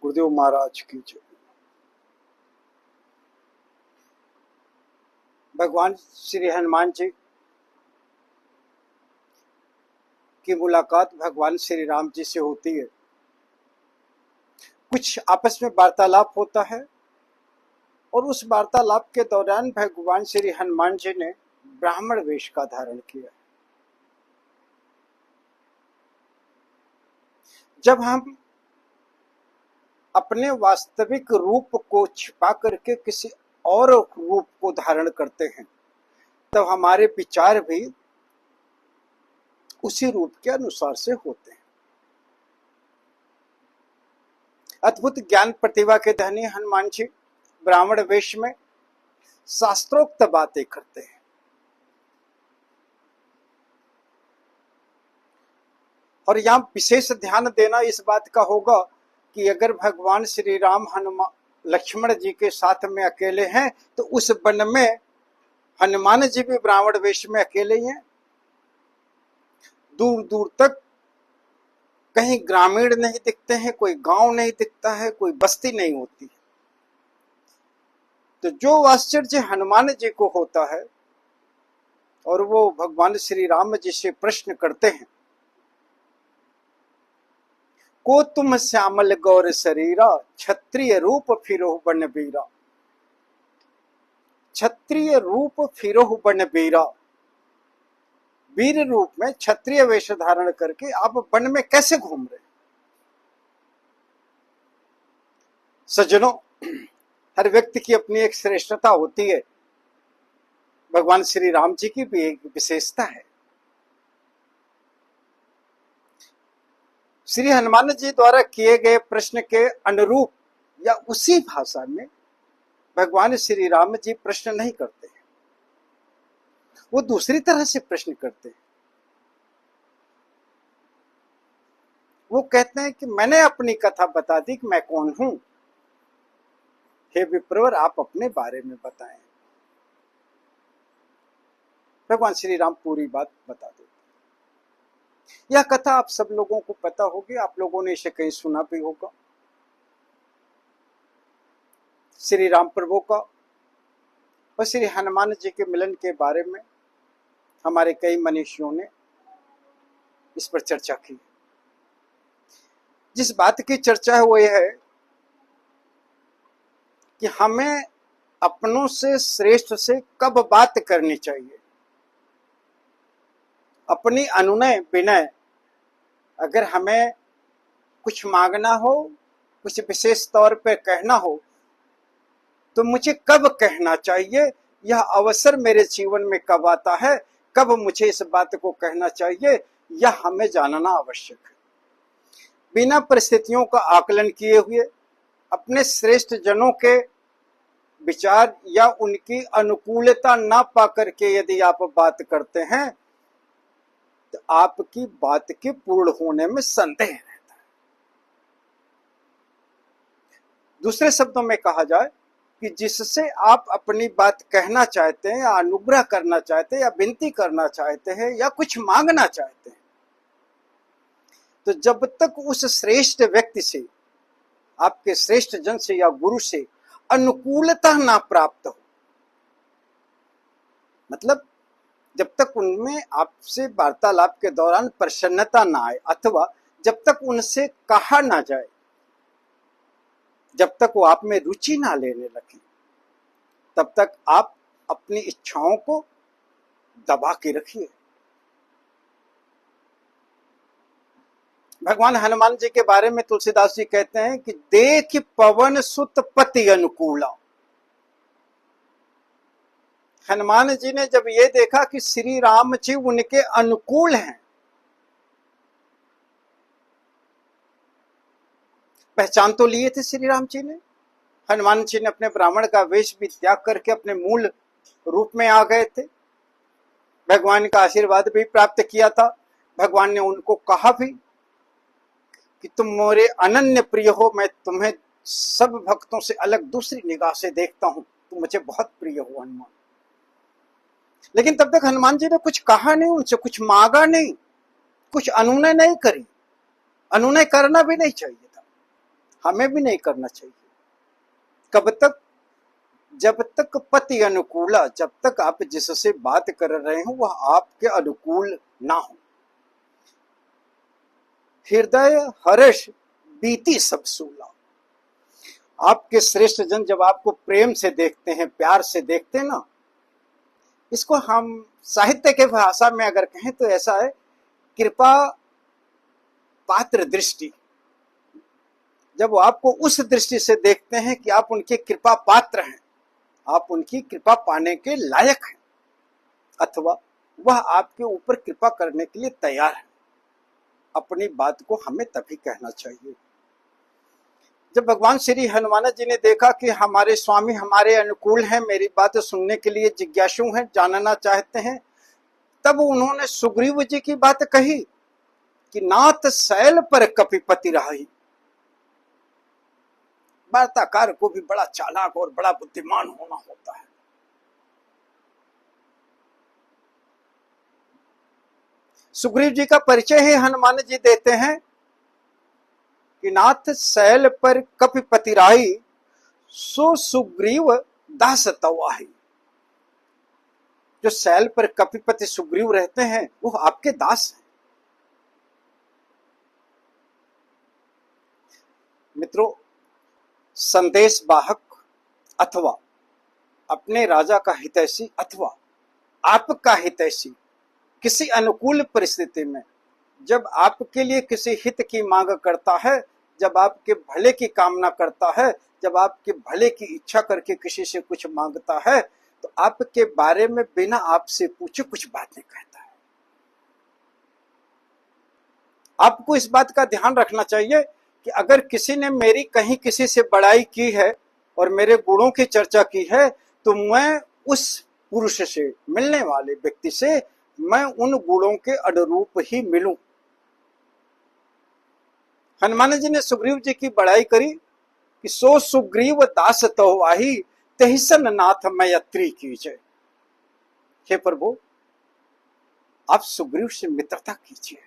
गुरुदेव महाराज की जय। भगवान श्री हनुमान जी की मुलाकात भगवान श्री राम जी से होती है। कुछ आपस में वार्तालाप होता है और उस वार्तालाप के दौरान भगवान श्री हनुमान जी ने ब्राह्मण वेश का धारण किया। जब हम अपने वास्तविक रूप को छिपा करके किसी और रूप को धारण करते हैं तब हमारे विचार भी उसी रूप के अनुसार से होते हैं। अद्भुत ज्ञान प्रतिभा के धनी हनुमान जी ब्राह्मण वेश में शास्त्रोक्त बातें करते हैं। और यहाँ विशेष ध्यान देना इस बात का होगा कि अगर भगवान श्री राम हनुमान लक्ष्मण जी के साथ में अकेले हैं तो उस वन में हनुमान जी भी ब्राह्मण वेश में अकेले ही हैं। दूर दूर तक कहीं ग्रामीण नहीं दिखते हैं, कोई गांव नहीं दिखता है, कोई बस्ती नहीं होती। तो जो आश्चर्य हनुमान जी को होता है और वो भगवान श्री राम जी से प्रश्न करते हैं, को तुम श्यामल गौर शरीरा, क्षत्रिय रूप फिरोह बन बीरा। क्षत्रिय रूप फिरोह बन बीरा, वीर रूप में क्षत्रिय वेश धारण करके आप वन में कैसे घूम रहे? सज्जनों, हर व्यक्ति की अपनी एक श्रेष्ठता होती है। भगवान श्री राम जी की भी एक विशेषता है। श्री हनुमान जी द्वारा किए गए प्रश्न के अनुरूप या उसी भाषा में भगवान श्री राम जी प्रश्न नहीं करते हैं, वो दूसरी तरह से प्रश्न करते हैं। वो कहते हैं कि मैंने अपनी कथा बता दी कि मैं कौन हूं, हे विप्रवर आप अपने बारे में बताएं। भगवान श्री राम पूरी बात बता देते। यह कथा आप सब लोगों को पता होगी, आप लोगों ने इसे कहीं सुना भी होगा। श्री राम प्रभु का और श्री हनुमान जी के मिलन के बारे में हमारे कई मनीषियों ने इस पर चर्चा की। जिस बात की चर्चा है वो यह है कि हमें अपनों से श्रेष्ठ से कब बात करनी चाहिए। अपनी अनुनय विनय अगर हमें कुछ मांगना हो, कुछ विशेष तौर पर कहना हो, तो मुझे कब कहना चाहिए, यह अवसर मेरे जीवन में कब आता है, कब मुझे इस बात को कहना चाहिए, यह हमें जानना आवश्यक है। बिना परिस्थितियों का आकलन किए हुए अपने श्रेष्ठ जनों के विचार या उनकी अनुकूलता ना पाकर के यदि आप बात करते हैं तो आपकी बात के पूर्ण होने में संदेह रहता है। दूसरे शब्दों में कहा जाए कि जिससे आप अपनी बात कहना चाहते हैं या अनुग्रह करना चाहते हैं या विनती करना चाहते हैं या कुछ मांगना चाहते हैं, तो जब तक उस श्रेष्ठ व्यक्ति से, आपके श्रेष्ठ जन से या गुरु से अनुकूलता ना प्राप्त हो, मतलब जब तक उनमें आपसे वार्तालाप के दौरान प्रसन्नता ना आए अथवा जब तक उनसे कहा ना जाए, जब तक वो आप में रुचि ना लेने लगे, तब तक आप अपनी इच्छाओं को दबा के रखिए। भगवान हनुमान जी के बारे में तुलसीदास जी कहते हैं कि देख पवन सुत पति अनुकूला। हनुमान जी ने जब ये देखा कि श्री राम जी उनके अनुकूल हैं, पहचान तो लिए थे श्री राम जी ने। हनुमान जी ने अपने ब्राह्मण का वेश भी त्याग करके अपने मूल रूप में आ गए थे। भगवान का आशीर्वाद भी प्राप्त किया था। भगवान ने उनको कहा भी कि तुम मोरे अनन्य प्रिय हो, मैं तुम्हें सब भक्तों से अलग दूसरी निगाह से देखता हूं, तुम मुझे बहुत प्रिय हो हनुमान। लेकिन तब तक हनुमान जी ने कुछ कहा नहीं, उनसे कुछ मांगा नहीं, कुछ अनुनय नहीं करी। अनुनय करना भी नहीं चाहिए था। हमें भी नहीं करना चाहिए। कब तक? जब तक पति अनुकूला, जब तक आप जिससे बात कर रहे हो वह आपके अनुकूल ना हो। हृदय हर्ष बीती सब सूला। आपके श्रेष्ठ जन जब आपको प्रेम से देखते हैं, प्यार से देखते हैं ना, इसको हम साहित्य के भाषा में अगर कहें तो ऐसा है, कृपा पात्र दृष्टि। जब वो आपको उस दृष्टि से देखते हैं कि आप उनके कृपा पात्र हैं, आप उनकी कृपा पाने के लायक हैं, अथवा वह आपके ऊपर कृपा करने के लिए तैयार है, अपनी बात को हमें तभी कहना चाहिए। जब भगवान श्री हनुमान जी ने देखा कि हमारे स्वामी हमारे अनुकूल हैं, मेरी बात सुनने के लिए जिज्ञासु हैं, जानना चाहते हैं, तब उन्होंने सुग्रीव जी की बात कही कि नाथ शैल पर कपिपति राही। वार्ताकार को भी बड़ा चालाक और बड़ा बुद्धिमान होना होता है। सुग्रीव जी का परिचय ही हनुमान जी देते हैं कि नाथ शैल पर कपिपति राही, सो सुग्रीव दास तवाही। जो शैल पर कपिपति सुग्रीव रहते हैं वो आपके दास हैं। मित्रों, संदेश वाहक अथवा अपने राजा का हितैषी अथवा आपका हितैषी किसी अनुकूल परिस्थिति में जब आपके लिए किसी हित की मांग करता है, जब आपके भले की कामना करता है, जब आपके भले की इच्छा करके किसी से कुछ मांगता है, तो आपके बारे में बिना आपसे पूछे कुछ बातें कहता है। आपको इस बात का ध्यान रखना चाहिए कि अगर किसी ने मेरी कहीं किसी से बड़ाई की है और मेरे गुणों की चर्चा की है, तो मैं उस पुरुष से, मिलने वाले व्यक्ति से, मैं उन गुणों के अनुरूप ही मिलूं। हनुमान जी ने सुग्रीव जी की बड़ाई करी कि सो सुग्रीव दास तवाही, तहिसन नाथ मैत्री कीजिए। हे प्रभु, आप सुग्रीव से मित्रता कीजिए।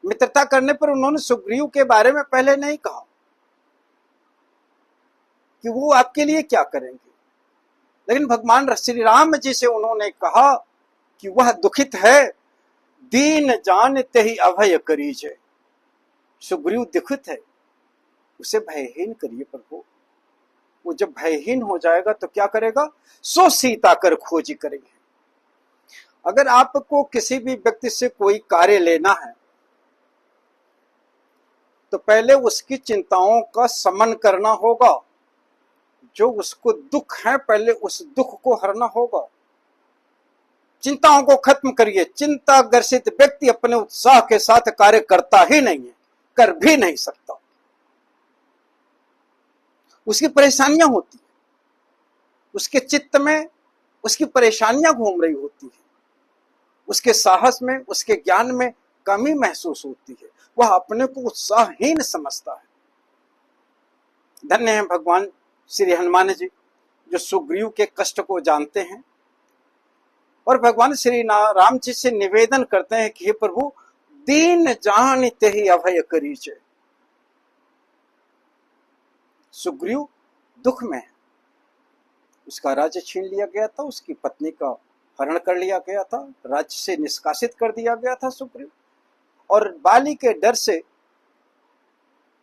मित्रता करने पर उन्होंने सुग्रीव के बारे में पहले नहीं कहा कि वो आपके लिए क्या करेंगे, लेकिन भगवान श्री राम जी से उन्होंने कहा कि वह दुखित है, दीन जानते ही अभय करीजे। सुग्रीव दुखित है, उसे भयहीन करिए प्रभु। वो जब भयहीन हो जाएगा तो क्या करेगा? सो सीता कर खोजी करेंगे। अगर आपको किसी भी व्यक्ति से कोई कार्य लेना है तो पहले उसकी चिंताओं का शमन करना होगा। जो उसको दुख है, पहले उस दुख को हरना होगा। चिंताओं को खत्म करिए। चिंता ग्रसित व्यक्ति अपने उत्साह के साथ कार्य करता ही नहीं है, कर भी नहीं सकता। उसकी परेशानियां होती है, उसके चित्त में उसकी परेशानियां घूम रही होती है, उसके साहस में, उसके ज्ञान में कमी महसूस होती है, वह अपने को उत्साहहीन समझता है। धन्य है भगवान श्री हनुमान जी जो सुग्रीव के कष्ट को जानते हैं और भगवान श्री राम जी से निवेदन करते हैं कि हे प्रभु, दीन जानते ही अभय करीजे। सुग्रीव दुख में है, उसका राज्य छीन लिया गया था, उसकी पत्नी का हरण कर लिया गया था, राज्य से निष्कासित कर दिया गया था सुग्रीव, और बाली के डर से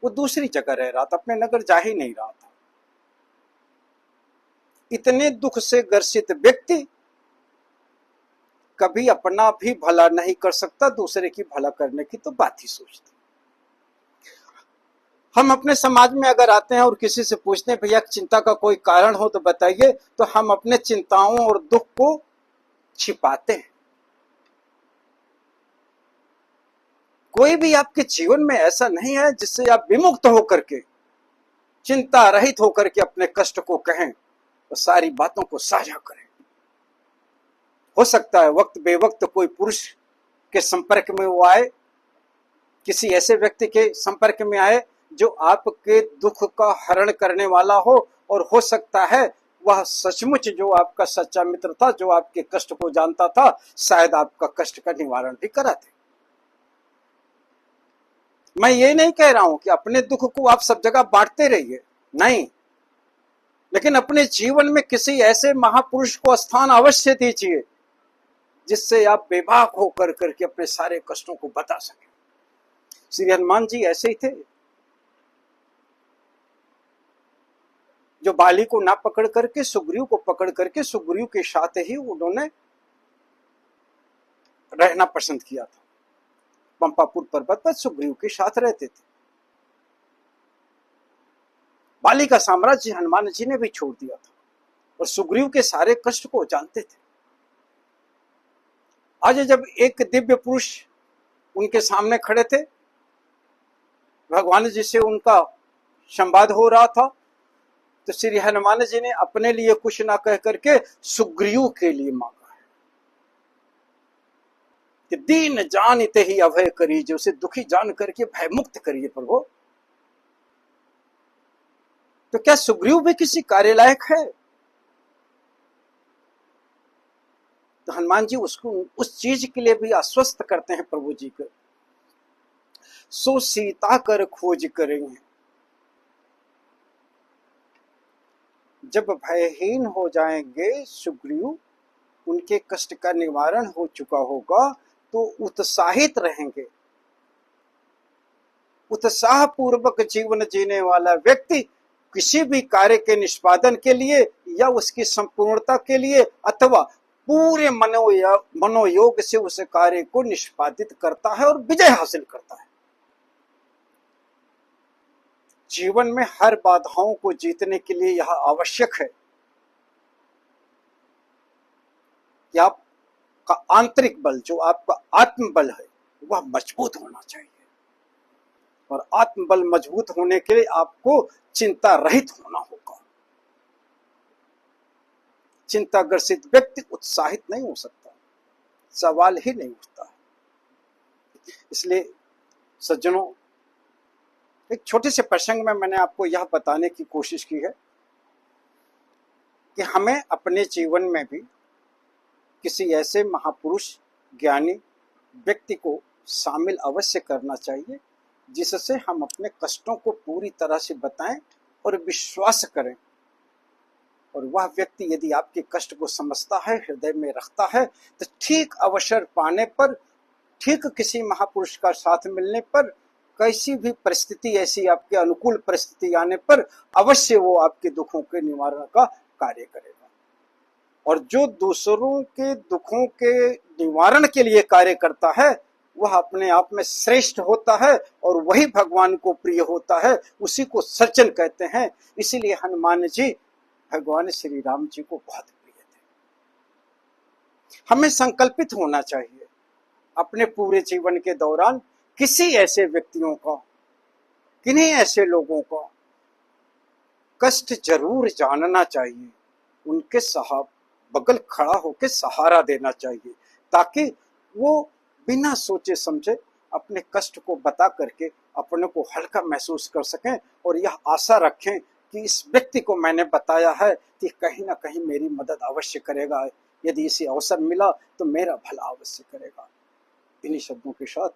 वो दूसरी जगह रह रहा था, अपने नगर जा ही नहीं रहा था। इतने दुख से ग्रसित व्यक्ति कभी अपना भी भला नहीं कर सकता, दूसरे की भला करने की तो बात ही सोचता। हम अपने समाज में अगर आते हैं और किसी से पूछते हैं भैया चिंता का कोई कारण हो तो बताइए, तो हम अपने चिंताओं और दुख को छिपाते हैं। कोई भी आपके जीवन में ऐसा नहीं है जिससे आप विमुक्त होकर के, चिंता रहित होकर के अपने कष्ट को कहें और सारी बातों को साझा करें। हो सकता है वक्त बेवक्त कोई पुरुष के संपर्क में वो आए, किसी ऐसे व्यक्ति के संपर्क में आए जो आपके दुख का हरण करने वाला हो, और हो सकता है वह सचमुच जो आपका सच्चा मित्र था, जो आपके कष्ट को जानता था, शायद आपका कष्ट का निवारण भी करा दे। मैं ये नहीं कह रहा हूं कि अपने दुख को आप सब जगह बांटते रहिए, नहीं, लेकिन अपने जीवन में किसी ऐसे महापुरुष को स्थान अवश्य दीजिए जिससे आप बेबाक होकर करके अपने सारे कष्टों को बता सकें। श्री हनुमान जी ऐसे ही थे, जो बाली को ना पकड़ करके सुग्रीव को पकड़ करके सुग्रीव के साथ ही उन्होंने रहना पसंद किया था। पंपापुर पर्वत पर सुग्रीव के साथ रहते थे। बाली का साम्राज्य हनुमान जी ने भी छोड़ दिया था और सुग्रीव के सारे कष्ट को जानते थे। आज जब एक दिव्य पुरुष उनके सामने खड़े थे, भगवान जी से उनका संवाद हो रहा था, तो श्री हनुमान जी ने अपने लिए कुछ ना कह करके सुग्रीव के लिए मांगा है कि दीन जानते ही अभय करिए, जो उसे दुखी जान करके भय मुक्त करिए प्रभु। तो क्या सुग्रीव भी किसी कार्य लायक है? तो हनुमान जी उसको उस चीज के लिए भी आश्वस्त करते हैं प्रभु जी को, सो सीता कर खोज करेंगे। जब भयहीन हो जाएंगे सुग्रीव, उनके कष्ट का निवारण हो चुका होगा, तो उत्साहित रहेंगे। उत्साह पूर्वक जीवन जीने वाला व्यक्ति किसी भी कार्य के निष्पादन के लिए या उसकी संपूर्णता के लिए अथवा पूरे मनोयोग से उस कार्य को निष्पादित करता है और विजय हासिल करता है। जीवन में हर बाधाओं को जीतने के लिए यह आवश्यक है कि आपका आंतरिक बल, जो आपका आत्मबल है, वह मजबूत होना चाहिए। और आत्मबल मजबूत होने के लिए आपको चिंता रहित होना होगा। चिंताग्रसित व्यक्ति उत्साहित नहीं हो सकता, सवाल ही नहीं उठता है। इसलिए सज्जनों, एक छोटे से प्रसंग में मैंने आपको यह बताने की कोशिश की है कि हमें अपने जीवन में भी किसी ऐसे महापुरुष ज्ञानी व्यक्ति को शामिल अवश्य करना चाहिए जिससे हम अपने कष्टों को पूरी तरह से बताएं और विश्वास करें। और वह व्यक्ति यदि आपके कष्ट को समझता है, हृदय में रखता है, तो ठीक अवसर पाने पर, ठीक किसी महापुरुष का साथ मिलने पर, कैसी भी परिस्थिति, ऐसी आपके अनुकूल परिस्थिति आने पर अवश्य वो आपके दुखों के निवारण का कार्य करेगा। और जो दूसरों के दुखों के निवारण के लिए कार्य करता है, वह अपने आप में श्रेष्ठ होता है और वही भगवान को प्रिय होता है, उसी को सज्जन कहते हैं। इसीलिए हनुमान जी भगवान श्री राम जी को बहुत प्रिय थे। हमें संकल्पित होना चाहिए अपने पूरे जीवन के दौरान किसी ऐसे व्यक्तियों का, किन्हीं ऐसे लोगों का कष्ट जरूर जानना चाहिए, उनके बगल खड़ा होकर सहारा देना चाहिए, ताकि वो बिना सोचे समझे अपने कष्ट को बता करके अपने को हल्का महसूस कर सकें और यह आशा रखें कि इस व्यक्ति को मैंने बताया है कि कहीं ना कहीं मेरी मदद अवश्य करेगा, यदि इसे अवसर मिला तो मेरा भला अवश्य करेगा। इन्हीं शब्दों के साथ